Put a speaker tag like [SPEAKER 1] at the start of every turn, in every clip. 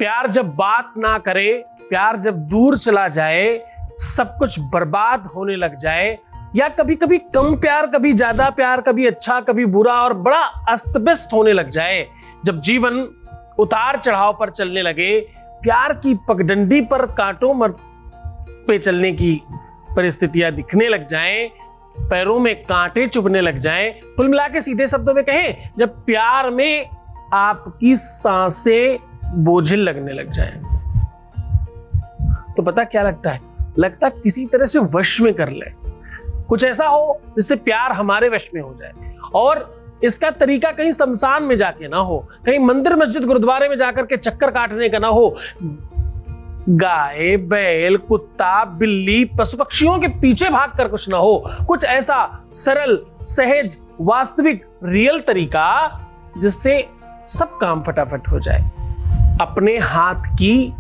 [SPEAKER 1] प्यार जब बात ना करे, प्यार जब दूर चला जाए, सब कुछ बर्बाद होने लग जाए, या कभी कभी कम प्यार, कभी ज्यादा प्यार, कभी अच्छा कभी बुरा, और बड़ा अस्त व्यस्त होने लग जाए, जब जीवन उतार चढ़ाव पर चलने लगे, प्यार की पगडंडी पर कांटों पे चलने की परिस्थितियां दिखने लग जाएं, पैरों में कांटे चुभने लग जाएं, कुल मिला के सीधे शब्दों में कहें, जब प्यार में आपकी सांसें बोझिल लगने लग जाएं, तो पता क्या लगता है? लगता किसी तरह से वश में कर ले, कुछ ऐसा हो जिससे प्यार हमारे वश में हो जाए। और इसका तरीका कहीं शमशान में जाके ना हो, कहीं मंदिर मस्जिद गुरुद्वारे में जाकर के चक्कर काटने का ना हो, गाय बैल कुत्ता बिल्ली पशु पक्षियों के पीछे भागकर कुछ ना हो, कुछ ऐसा सरल सहज वास्तविक रियल तरीका जिससे सब काम फटाफट हो जाए। अपने हाथ की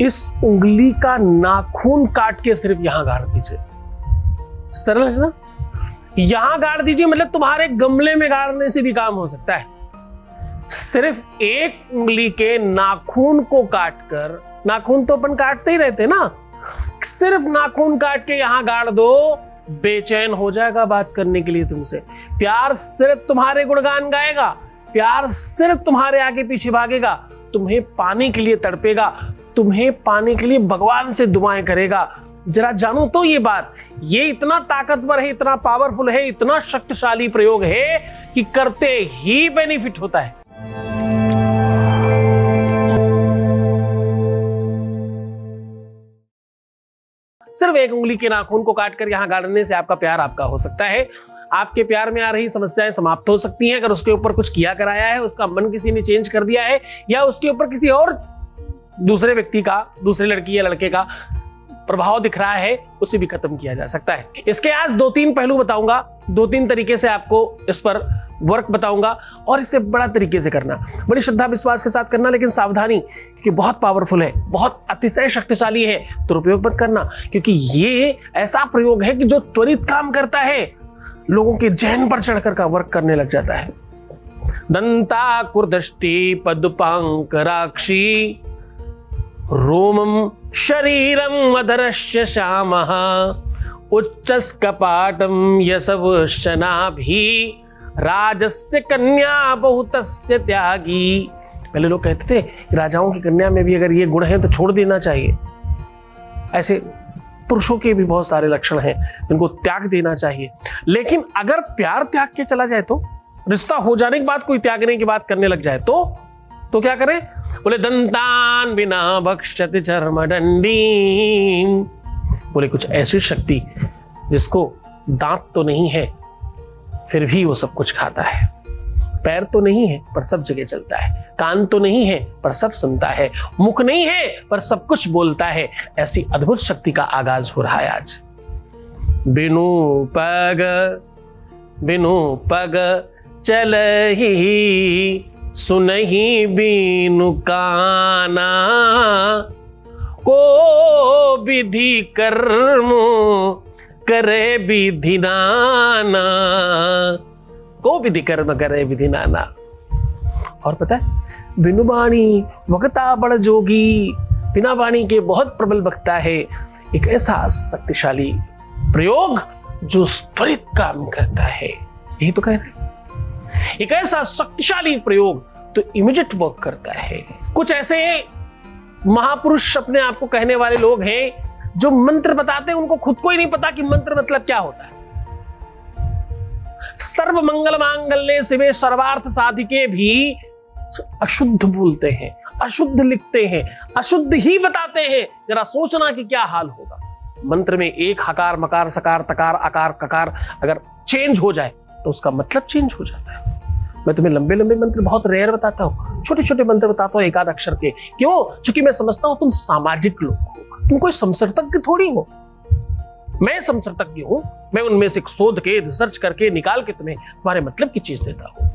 [SPEAKER 1] इस उंगली का नाखून काट के सिर्फ यहां गाड़ दीजिए। सरल है ना? यहां गाड़ दीजिए, मतलब तुम्हारे गमले में गाड़ने से भी काम हो सकता है। सिर्फ एक उंगली के नाखून को काटकर, नाखून तो अपन काटते ही रहते ना, सिर्फ नाखून काट के यहां गाड़ दो, बेचैन हो जाएगा बात करने के लिए तुमसे। प्यार सिर्फ तुम्हारे गुणगान गाएगा, प्यार सिर्फ तुम्हारे आगे पीछे भागेगा, तुम्हें पाने के लिए तड़पेगा, तुम्हें पाने के लिए भगवान से दुआएं करेगा। जरा जानो तो ये बात, ये इतना ताकतवर है, इतना पावरफुल है, इतना शक्तिशाली प्रयोग है कि करते ही बेनिफिट होता है। सिर्फ एक उंगली के नाखून को काटकर यहां गाड़ने से आपका प्यार आपका हो सकता है। आपके प्यार में आ रही समस्याएं समाप्त हो सकती हैं अगर उसके ऊपर कुछ किया कराया है, उसका मन किसी ने चेंज कर दिया है, या उसके ऊपर किसी और दूसरे व्यक्ति का, दूसरे लड़की या लड़के का प्रभाव दिख रहा है, उसे भी खत्म किया जा सकता है। इसके आज 2-3 पहलू बताऊंगा, 2-3 तरीके से आपको इस पर वर्क बताऊंगा, और इसे बड़ा तरीके से करना, बड़ी श्रद्धा विश्वास के साथ करना, लेकिन सावधानी, क्योंकि बहुत पावरफुल है, बहुत अतिशय शक्तिशाली है, दुरुपयोग मत करना, क्योंकि ये ऐसा प्रयोग है कि जो त्वरित काम करता है, लोगों के जहन पर चढ़कर का वर्क करने लग जाता है। दंताकुर्दष्टि पदपांकराक्षी रोमम शरीरम अधरश्च श्यामः उच्चस्कपाटम यशवश्चनाभि राजस्य कन्या बहुतस्य त्यागी। पहले लोग कहते थे कि राजाओं की कन्या में भी अगर ये गुण है तो छोड़ देना चाहिए। ऐसे पुरुषों के भी बहुत सारे लक्षण हैं जिनको त्याग देना चाहिए। लेकिन अगर प्यार त्याग के चला जाए तो, रिश्ता हो जाने के बाद कोई त्यागने की बात करने लग जाए तो क्या करें? बोले दंतान बिना भक्षति चर्मदंडी। बोले कुछ ऐसी शक्ति जिसको दांत तो नहीं है फिर भी वो सब कुछ खाता है, पैर तो नहीं है पर सब जगह चलता है, कान तो नहीं है पर सब सुनता है, मुख नहीं है पर सब कुछ बोलता है। ऐसी अद्भुत शक्ति का आगाज हो रहा है आज। बिनु पग चलहि सुनहि बिनु काना को विधि कर्म करे विधि नाना, को विधि कर्म करे विधि नाना। और पता है बिनु वाणी वक्ता बड़ जोगी, बिना वाणी के बहुत प्रबल वक्ता है। एक ऐसा शक्तिशाली प्रयोग जो त्वरित काम करता है, यही तो कह रहे हैं। एक ऐसा शक्तिशाली प्रयोग तो इमीडिएट वर्क करता है। कुछ ऐसे महापुरुष अपने आप को कहने वाले लोग हैं जो मंत्र बताते हैं, उनको खुद को ही नहीं पता कि मंत्र मतलब क्या होता है। सर्व मंगल मांगल्ये शिवे सर्वार्थ साधिके भी अशुद्ध बोलते हैं, अशुद्ध लिखते हैं, अशुद्ध ही बताते हैं। जरा सोचना कि क्या हाल होगा। मंत्र में एक हकार मकार सकार तकार आकार ककार अगर चेंज हो जाए तो उसका मतलब चेंज हो जाता है। मैं तुम्हें लंबे लंबे मंत्र बहुत रेयर बताता हूँ, छोटे छोटे मंत्र बताता हूँ एकाध अक्षर के। क्यों? क्योंकि मैं समझता हूं तुम सामाजिक लोग हो, तुम कोई संसर्तज्ञ थोड़ी हो। मैं संसर्तज्ञ हूं, मैं उनमें से शोध के रिसर्च करके निकाल के तुम्हें तुम्हारे मतलब की चीज देता हूं।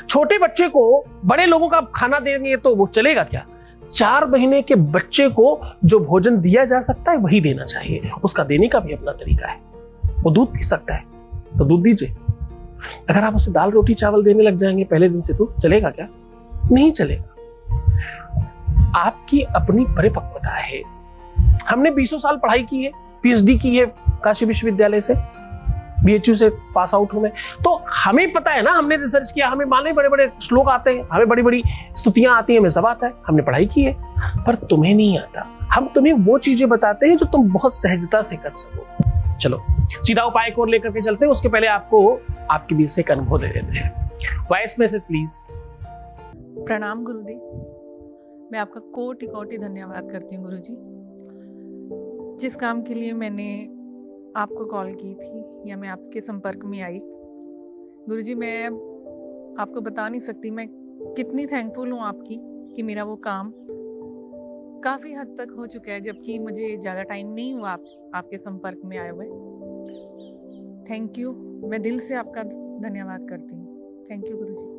[SPEAKER 1] छोटे बच्चे को बड़े लोगों का खाना देंगे तो वो चलेगा क्या? 4 महीने के बच्चे को जो भोजन दिया जा सकता है वही देना चाहिए। उसका देने का भी अपना तरीका है। वो दूध पी सकता है तो दूध दीजिए, अगर आप उसे दाल रोटी चावल देने लग जाएंगे पहले दिन से, तो चलेगा क्या? नहीं चलेगा। आपकी अपनी परिपक्वता है। हमने 20 साल पढ़ाई की है, पीएचडी की है काशी विश्वविद्यालय से, बीएचयू से पास आउट हूं मैं, तो हमें पता है ना, हमने रिसर्च किया, हमें माने बड़े बड़े श्लोक आते हैं, हमें बड़ी बड़ी स्तुतियां आती हैं, हमें सब आता है, हमने पढ़ाई की है। पर तुम्हें नहीं आता। हम तुम्हें वो चीजें बताते हैं जो तुम बहुत सहजता से कर सको। चलो सीधा उपाय को लेकर के चलते हैं। उसके पहले आपको आपके बीच से एक अनुभव दे देते हैं। Voice message please.
[SPEAKER 2] प्रणाम गुरुजी, मैं आपका कोटि कोटि धन्यवाद करती हूँ गुरुजी। जिस काम के लिए मैंने आपको कॉल की थी या मैं आपके संपर्क में आई, गुरुजी मैं आपको बता नहीं सकती मैं कितनी थैंकफुल हूँ आपकी कि मेरा वो काम काफ़ी हद तक हो चुका है, जबकि मुझे ज़्यादा टाइम नहीं हुआ आपके संपर्क में आए हुए। थैंक यू, मैं दिल से आपका धन्यवाद करती हूँ। थैंक यू गुरुजी।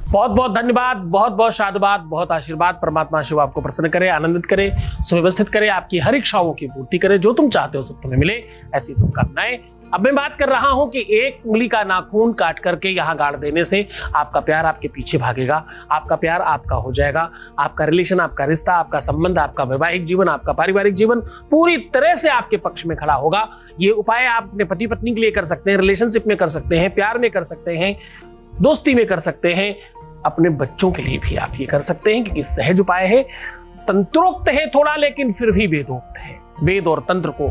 [SPEAKER 1] बहुत बहुत धन्यवाद, बहुत बहुत साधुवाद, बहुत आशीर्वाद। परमात्मा शिव आपको प्रसन्न करे, आनंदित करे, सुव्यवस्थित करे, आपकी हर इच्छाओं की पूर्ति करे, जो तुम चाहते हो सब तुम्हें मिले, ऐसी शुभकामनाएं। अब मैं बात कर रहा हूं कि एक उंगली का नाखून काट करके यहां गाड़ देने से आपका प्यार आपके पीछे भागेगा, आपका प्यार आपका हो जाएगा, आपका रिलेशन, आपका रिश्ता, आपका संबंध, आपका वैवाहिक जीवन, आपका पारिवारिक जीवन पूरी तरह से आपके पक्ष में खड़ा होगा। ये उपाय आप अपने पति पत्नी के लिए कर सकते हैं, रिलेशनशिप में कर सकते हैं, प्यार में कर सकते हैं, दोस्ती में कर सकते हैं, अपने बच्चों के लिए भी आप ये कर सकते हैं, क्योंकि सहज उपाय है, तंत्रोक्त है थोड़ा, लेकिन फिर भी वेदोक्त है। वेद और तंत्र को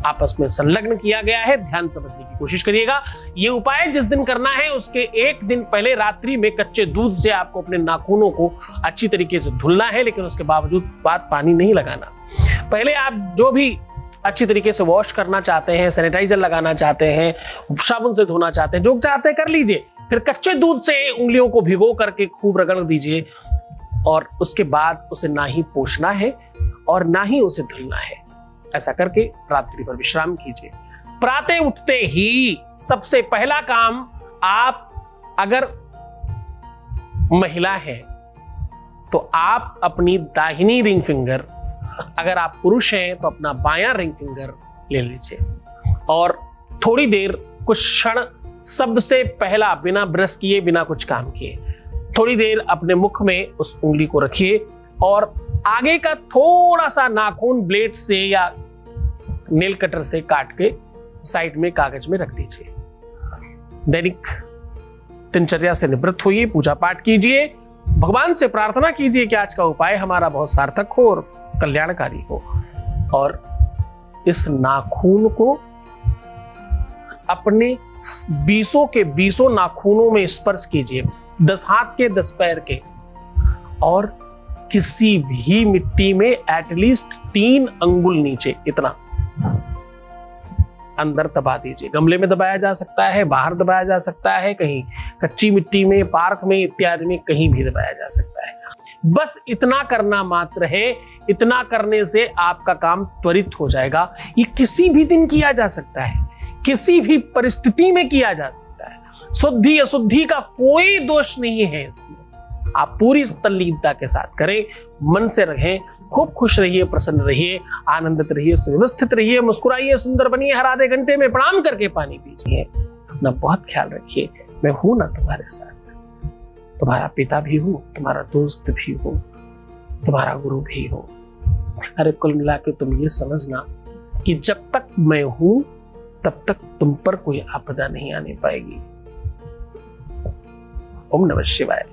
[SPEAKER 1] आपस में संलग्न किया गया है। ध्यान समझने की कोशिश करिएगा। ये उपाय जिस दिन करना है उसके एक दिन पहले रात्रि में कच्चे दूध से आपको अपने नाखूनों को अच्छी तरीके से धुलना है, लेकिन उसके बावजूद पानी नहीं लगाना। पहले आप जो भी अच्छी तरीके से वॉश करना चाहते हैं, सैनिटाइजर लगाना चाहते हैं, साबुन से धोना चाहते हैं, जो चाहते हैं कर लीजिए। फिर कच्चे दूध से उंगलियों को भिगो करके खूब रगड़ दीजिए, और उसके बाद उसे ना ही पोंछना है और ना ही उसे धुलना है। ऐसा करके रात्रि पर विश्राम कीजिए। प्रातः उठते ही सबसे पहला काम, आप अगर महिला है तो आप अपनी दाहिनी रिंग फिंगर, अगर आप पुरुष हैं तो अपना बायां रिंग फिंगर ले लीजिए, और थोड़ी देर कुछ क्षण सबसे पहला बिना ब्रश किए, बिना कुछ काम किए, थोड़ी देर अपने मुख में उस उंगली को रखिए और आगे का थोड़ा सा नाखून ब्लेड से या नेल कटर से काट के साइड में कागज में रख दीजिए। दैनिक दिनचर्या से निवृत्त होइए, पूजा पाठ कीजिए, भगवान से प्रार्थना कीजिए कि आज का उपाय हमारा बहुत सार्थक हो और कल्याणकारी हो। और इस नाखून को अपने 20 के 20 नाखूनों में स्पर्श कीजिए, 10 हाथ के 10 पैर के, और किसी भी मिट्टी में एटलीस्ट 3 अंगुल नीचे इतना अंदर दबा दीजिए। गमले में दबाया जा सकता है, बाहर दबाया जा सकता है, कहीं कच्ची मिट्टी में, पार्क में इत्यादि में कहीं भी दबाया जा सकता है। बस इतना करना मात्र है। इतना करने से आपका काम त्वरित हो जाएगा। ये किसी भी दिन किया जा सकता है, किसी भी परिस्थिति में किया जा सकता है। शुद्धि अशुद्धि का कोई दोष नहीं है इसमें। आप पूरी तल्लीनता के साथ करें, मन से रहें, खूब खुश रहिए, प्रसन्न रहिए, आनंदित रहिए, सुव्यवस्थित रहिए, मुस्कुराइए, सुंदर बनिए। हर आधे घंटे में प्रणाम करके पानी पीजिए। अपना बहुत ख्याल रखिए। मैं हूं ना तुम्हारे साथ, तुम्हारा पिता भी हूं, तुम्हारा दोस्त भी हूं, तुम्हारा गुरु भी हूं। अरे कुल मिला के तुम ये समझना कि जब तक मैं हूं तब तक तुम पर कोई आपदा नहीं आने पाएगी। ओम नमः शिवाय।